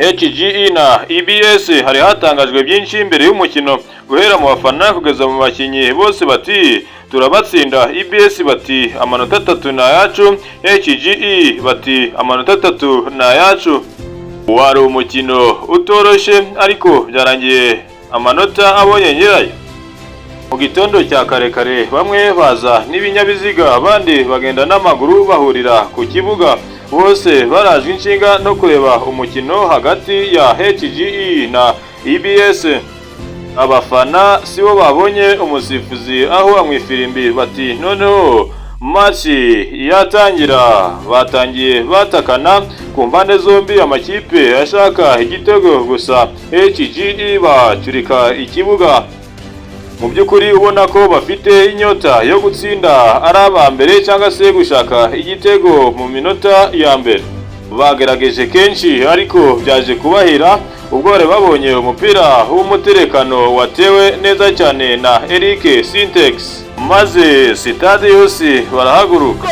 HGE na EBS hari hatangajwe byinshi imbere y'umukino guhera mu bafana kugeza mu bakinyi bose bati turabatsinda. EBS bati amanota 3 na yacu, HGE bati amanota 3 na yacu. Wari umukino utoroshe ariko byarangiye amanota abonye nyirayo. Mu gitondo cya karekare bamwe baza n'ibinyabiziga abandi bagenda n'amaguru bahurira ku kibuga, bose barajwe inshinga no kureba umukino hagati ya HGE na EBS. Abafana sibo babonye umusifuzi aho amwifirimbi bati noneho match yatangira. Batangiye batakana ku mpande zombi, amakipe ashaka igitego gusa HGE bacurika ikibuga. Mu by'ukuri ubona ko bafite inyota yo gutsinda ari aba mbere cyangwa se gushaka igitego mu minota ya mbere. Bagerageje kenshi ariko byaje kubahira ubwo bari babonye umupira w'umuterekano watewe neza cyane na Eric Sintex, maze sitade yose barahaguruka.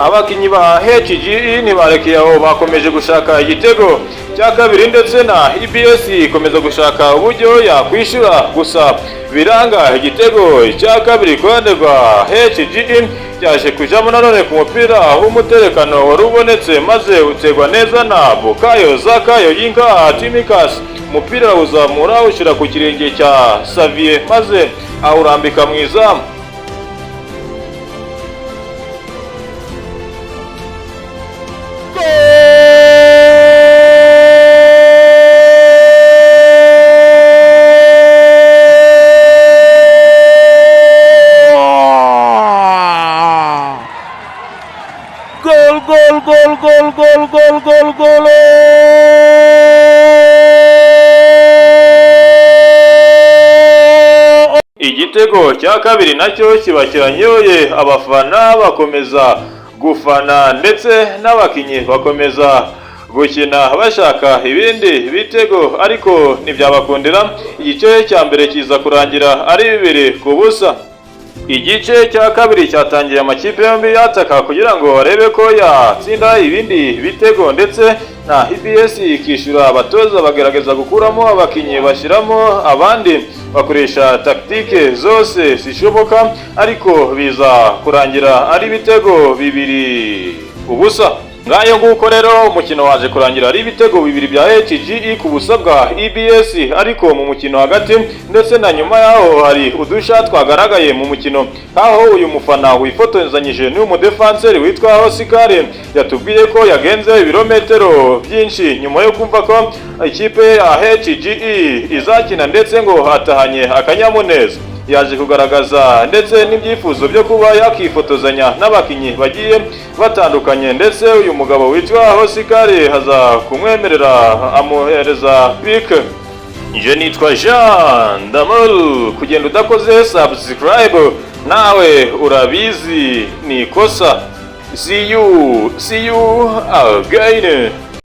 Abakinyi ba HGE ntibarekeye aho, bakomeje gushaka igitego cya kabiri ndetse na EBS ikomeza gushaka uburyo yakwishura, gusa biranga. Igitego cya kabiri ku ruhande rwa HGE cyaje kujamo nanone ku mupira w'umuterekano wari ubonetse, maze utegwa neza na Bukayo Zakayo Yinka Timikas. Umupira uzamura ushyira ku kirenge cya Xavier maze awurambika mu izamu. Gol. Igitego cya kabiri nacyo kiba kiranyoye, abafana bakomeza gufana ndetse n'abakinyi bakomeza gukina bashaka ibindi bitego, ariko ntibyabakundira. Igice cya mbere kiza kurangira ari 2-0. Igice cya kabiri cyatangiye amakipe yombi yataka kugira ngo barebe ko yatsinda ibindi bitego, ndetse na EBS ikishyura abatoza bagerageza gukuramo abakinyi bashyiramo abandi, bakoresha taktike zose zishoboka, ariko biza kurangira ari ibitego 2-0. Ngayo nguko rero umukino waje kurangira ari ibitego 2 bya HGE ku busa bwa EBS, ariko mu mukino hagati ndetse na nyuma yaho hari udusha twagaragaye mu mukino, aho uyu mufana wifotozanyije n'umudefanseri witwa Oscar yatubwiye ko yagenze ibirometero byinshi nyuma yo kumva ko ikipe ya HGE izakina, ndetse ngo hatahanye akanyamuneza. Yaje kugaragaza ndetse n'ibyifuzo byo kuba yakifotozanya n'abakinyi bagiye batandukanye, ndetse uyu mugabo witwa Oscar haza kumwemerera amuhereza pick. Nje nitwa Jean Damol. Kugenda udakoze subscribe nawe urabizi ni kosa. See you again.